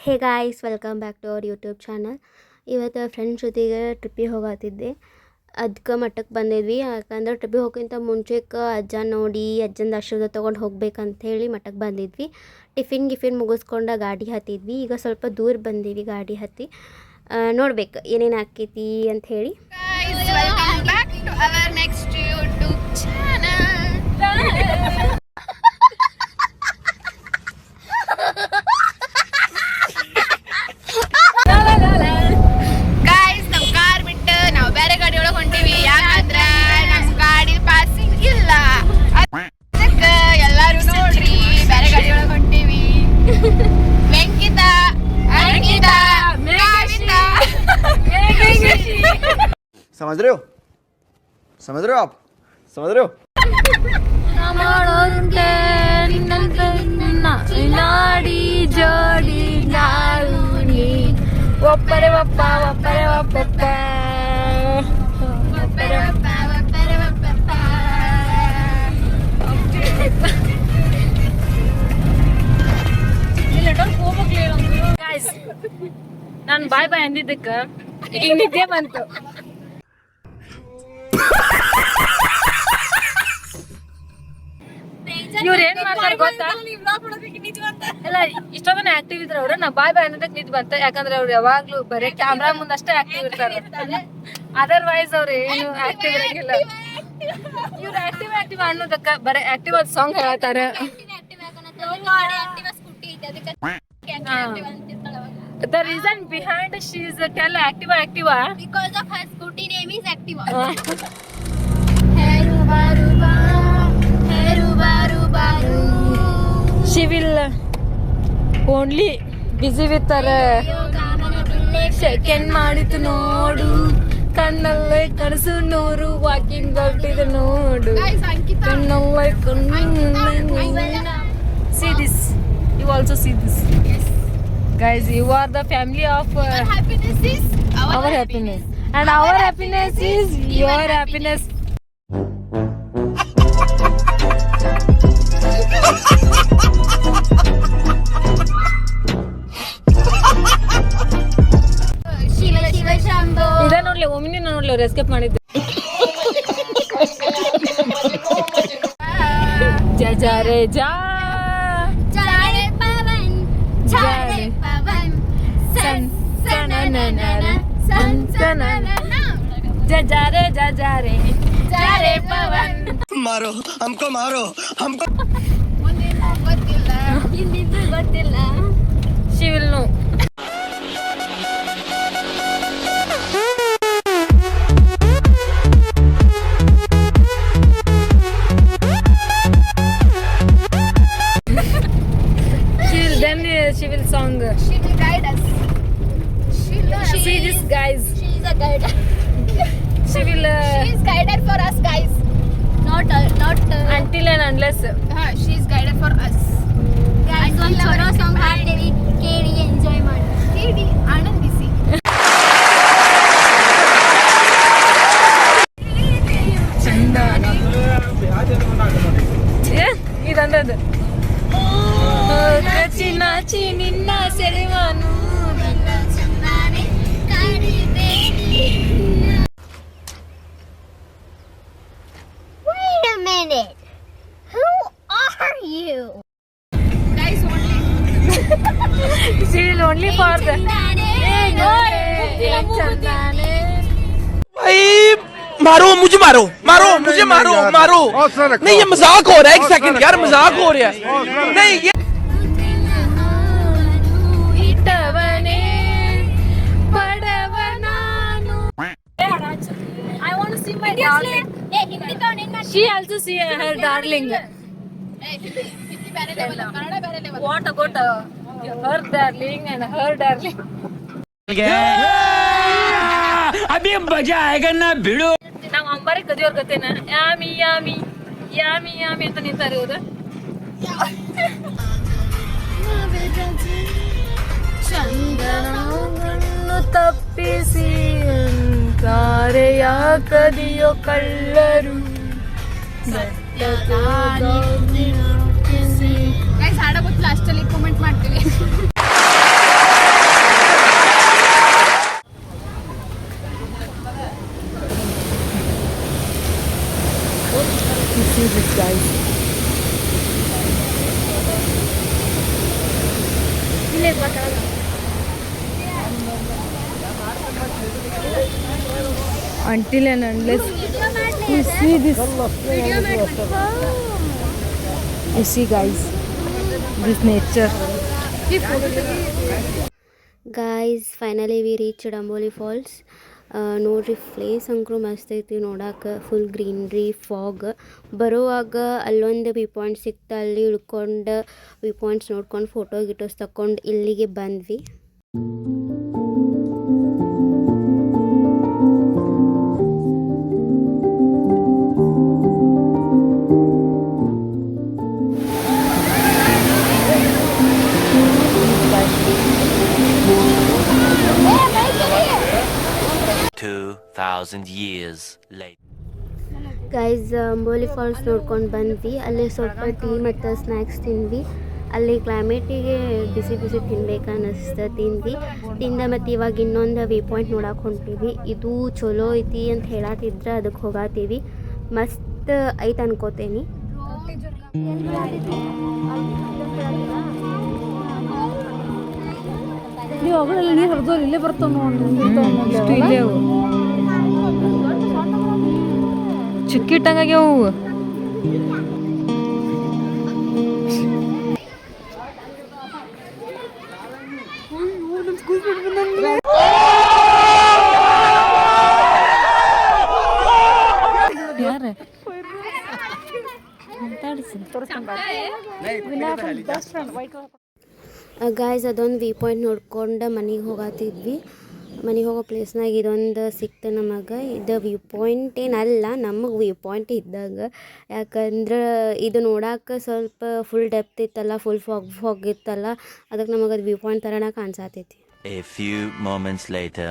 Hey guys, welcome back to our YouTube channel. ಇವತ್ತು friends ಜೊತೆಗೆ ಟ್ರಿಪ್ಪಿಗೆ ಹೋಗತ್ತಿದ್ದೆ. ಅದಕ್ಕೆ ಮಟ್ಟಕ್ಕೆ ಬಂದಿದ್ವಿ. ಯಾಕಂದ್ರೆ ಟ್ರಿಪ್ಪಿಗೆ ಹೋಗೋಕ್ಕಿಂತ ಮುಂಚೆಕ್ಕೆ ಅಜ್ಜ ನೋಡಿ ಅಜ್ಜನ ಆಶೀರ್ವಾದ ತೊಗೊಂಡು ಹೋಗ್ಬೇಕಂಥೇಳಿ ಮಟ್ಟಕ್ಕೆ ಬಂದಿದ್ವಿ. ಟಿಫಿನ್ ಮುಗಿಸ್ಕೊಂಡು ಗಾಡಿ ಹತ್ತಿದ್ವಿ. ಈಗ ಸ್ವಲ್ಪ ದೂರ ಬಂದೀವಿ ಗಾಡಿ ಹತ್ತಿ. ನೋಡ್ಬೇಕು ಏನೇನು ಆಕೈತಿ ಅಂಥೇಳಿ. समझ रहे हो आप समझ रहे हो ನಾಡಿ ಜೋಡಿ ನಾಡಿ ಒಪ್ಪರೆ ಒಪ್ಪ ಒಪ್ಪರೆ ಒಪ್ಪಪ್ಪ ಒಪ್ಪರೆ ಒಪ್ಪ ಒಪ್ಪರೆ ಒಪ್ಪಪ್ಪ. ನಾನು ಬಾಯ್ ಬಾಯ್ ಅಂದಿದ್ದಕ್ಕೆ ಈಗ ನಿದ್ದೆ ಬಂತು. ಇವ್ರು ಏನ್ ಮಾಡ್ತಾರೆ ಗೊತ್ತಾ? ಎಲ್ಲ ಇಷ್ಟೊಂದನ್ನ ಆಕ್ಟಿವ್ ಇದ್ರ ಅವ್ರು. ನಾ ಬಾಯ್ ಬಾಯ್ ಅನ್ನೋದಕ್ಕೆ ನಿದ್ ಬಂತ. ಯಾಕಂದ್ರೆ ಅವ್ರು ಯಾವಾಗ್ಲೂ ಬರೀ ಕ್ಯಾಮ್ರಾ ಮುಂದಷ್ಟೇ ಆಕ್ಟಿವ್ ಇರ್ತಾರೆ. ಅದರ್ವೈಸ್ ಅವ್ರು ಏನು ಆಕ್ಟಿವ್ ಇರಂಗಿಲ್ಲ. ಇವ್ರು ಆಕ್ಟಿವ್ ಅನ್ನೋದಕ್ಕ ಬರೀ ಆಕ್ಟಿವ್ ಆದ ಸಾಂಗ್ ಹೇಳ್ತಾರೆ. The reason behind she is tell Activa because of her scooty name is Activa. She will only busy with her second ಮಾಡಿತು ನೋಡು ಕಣ್ಣಲ್ಲೇ ಕನಸು ನೂರು ವಾಕಿಂಗ್ ಔಟ್ ಇದು ನೋಡು ಕಣ್ಣಲ್ಲೇ see this, you also see this. Yes guys, you are the family of our happiness is our happiness and our happiness is your happiness. Shiva Shambho. ಇದ ನೋಡ್ಲಿ ಒಮ್ಮೆ ನೋಡ್ಲಿ ಅವ್ರು ಎಸ್ಕೇಪ್ ಮಾಡಿದ್ದು. ಜಾ ರೇ ಜಾ ಜಾರೆ ಪವನ್ ಜಾರೆ ಪವನ್ ಸನ್ ಸನನನನ ಸನ್ ಸನನನ ಜಾ ರೇ ಜಾರೆ ಪವನ್. मारो हमको ಮುಂದೇನು ಗೊತ್ತಿಲ್ಲ, ಹಿಂದಿದ್ದು ಗೊತ್ತಿಲ್ಲ. she will know. She will song. She will guide us. See this guys. She is a guide. She will She is guided for us guys. Not until and unless. she is guided for us. Guys, ಒಂದು ಚಲೋ song ಹಾಡ್ತೀವಿ, ಕೇಳಿ enjoy ಮಾಡಿ, ಕೇಳಿ ಆನಂದಿಸಿ. ಇದಂದದ್ದು ನಾಚಿ ನಿನ್ನ ಸೆಳೆವಾನು. Wait a minute. Who are you? Guys, She will only for the मारो मुझे मारो नहीं ये मजाक हो रहा है. एक सेकंड यार, मजाक हो रहा है. नहीं ये I want to see my darling. She also see her darling. What about her darling and her darling? अभी मजा आएगा ना भिड़ो. ನಾವು ಅಂಬಾರಿ ಕದಿಯೋರ್ ಗತೆನ ಯಾಮಿ ಯಾಮಿ ಯಾಮಿ ಯಾಮಿ ಅಂತ ನಿಂತಾರೆ ಇವ್ರು. ಚಂದನವನ್ನು ತಪ್ಪಿಸಿ ಕಾರೆಯ ಕದಿಯೋ ಕಳ್ಳರು ಗೈಸ್ ಹಾಡ ಗೊತ್ತಿಲ್ಲ, ಅಷ್ಟಲ್ಲಿ ಕಾಮೆಂಟ್ ಮಾಡ್ತೀವಿ. See this, guys. Until and unless you see this, you see, guys, this nature. Guys finally we reach Amboli falls. ನೋಡ್ರಿ ಪ್ಲೇಸ್ ಅಂಕರು ಮಸ್ತ್ ಐತಿ ನೋಡಕ್ಕೆ, ಫುಲ್ ಗ್ರೀನ್ರಿ ಫಾಗ್. ಬರುವಾಗ ಅಲ್ಲೊಂದು ವ್ಯೂ ಪಾಯಿಂಟ್ ಸಿಕ್ತು, ಅಲ್ಲಿ ಇಳ್ಕೊಂಡು ವ್ಯೂ ಪಾಯಿಂಟ್ಸ್ ನೋಡ್ಕೊಂಡು ಫೋಟೋ ಗಿಟೋಸ್ ತಗೊಂಡು ಇಲ್ಲಿಗೆ ಬಂದ್ವಿ. years later. Guys Amboli falls ನೋಡ್ಕೊಂಡು ಬಂದ್ವಿ. ಅಲ್ಲಿ ಸ್ವಲ್ಪ ಟೀ ಮತ್ತು ಸ್ನ್ಯಾಕ್ಸ್ ತಿಂದ್ವಿ. ಅಲ್ಲಿ ಕ್ಲೈಮೇಟಿಗೆ ಬಿಸಿ ಬಿಸಿ ತಿನ್ಬೇಕು ಅನ್ನಿಸ್ತು, ತಿಂದ ಮತ್ತು ಇವಾಗ ಇನ್ನೊಂದು ವ್ಯೂ ಪಾಯಿಂಟ್ ನೋಡಕ್ಕೆ ಹೊಂಟೀವಿ. ಇದು ಚಲೋ ಐತಿ ಅಂತ ಹೇಳತ್ತಿದ್ರೆ ಅದಕ್ಕೆ ಹೋಗತ್ತೀವಿ. ಮಸ್ತ್ ಐತೆ ಅನ್ಕೋತೇನೆ. ನೀವು ಅಗಳೆಲ್ಲ ನೀರು ಹರಿದೋರು ಇಲ್ಲೇ ಬರ್ತಾವ ನೋಡಿ, ಇಲ್ಲೇ ಅವು ಚಿಕ್ಕಿಟ್ಟಂಗಾಗ್ಯಾವ ಅವು. ಯಾರ ಗಾಯ್ಸ್ ಅದೊಂದು ವ್ಯೂ ಪಾಯಿಂಟ್ ನೋಡ್ಕೊಂಡು ಮನೆಗೆ ಹೋಗತ್ತಿದ್ವಿ. ಮನೆಗೆ ಹೋಗೋ ಪ್ಲೇಸ್ನಾಗ ಇದೊಂದು ಸಿಕ್ತು ನಮಗೆ. ಇದು ವ್ಯೂ ಪಾಯಿಂಟ್ ಏನಲ್ಲ, ನಮಗೆ ವ್ಯೂ ಪಾಯಿಂಟ್ ಇದ್ದಾಗ. ಯಾಕಂದ್ರೆ ಇದು ನೋಡೋಕೆ ಸ್ವಲ್ಪ ಫುಲ್ ಡೆಪ್ತ್ ಇತ್ತಲ್ಲ, ಫುಲ್ ಫಾಗ್ ಇತ್ತಲ್ಲ, ಅದಕ್ಕೆ ನಮಗೆ ಅದು ವ್ಯೂ ಪಾಯಿಂಟ್ ಥರನೇ ಕಾಣಿಸತೈತಿ. A few moments later.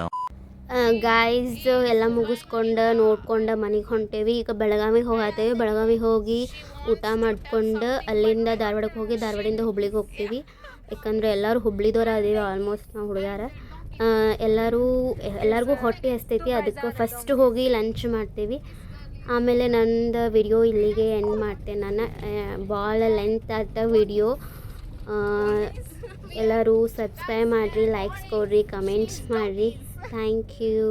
Guys ಎಲ್ಲ ಮುಗಿಸ್ಕೊಂಡು ನೋಡ್ಕೊಂಡು ಮನೆಗೆ ಹೊಂಟೇವಿ. ಈಗ ಬೆಳಗಾವಿಗೆ ಹೋಗತ್ತೇವೆ. ಬೆಳಗಾವಿಗೆ ಹೋಗಿ ಊಟ ಮಾಡ್ಕೊಂಡು ಅಲ್ಲಿಂದ ಧಾರವಾಡಕ್ಕೆ ಹೋಗಿ ಧಾರವಾಡಿಂದ ಹುಬ್ಳಿಗೆ ಹೋಗ್ತೀವಿ. ಯಾಕಂದರೆ ಎಲ್ಲರೂ ಹುಬ್ಳಿದವ್ರು ಅದೀವಿ ಆಲ್ಮೋಸ್ಟ್ ನಾವು ಹುಡುಗಾರ. ಎಲ್ಲರಿಗೂ ಹೊಟ್ಟೆ ಹಸ್ತೈತಿ, ಅದಕ್ಕೆ ಫಸ್ಟ್ ಹೋಗಿ ಲಂಚ್ ಮಾಡ್ತೀವಿ. ಆಮೇಲೆ ನಂದು ವಿಡಿಯೋ ಇಲ್ಲಿಗೆ ಎಂಡ್ ಮಾಡ್ತೇನೆ ನಾನು. ಭಾಳ ಲೆಂತ್ ಆದ ವಿಡಿಯೋ. ಎಲ್ಲರೂ ಸಬ್ಸ್ಕ್ರೈಬ್ ಮಾಡಿರಿ, ಲೈಕ್ಸ್ ಕೊಡ್ರಿ, ಕಮೆಂಟ್ಸ್ ಮಾಡಿರಿ. Thank you.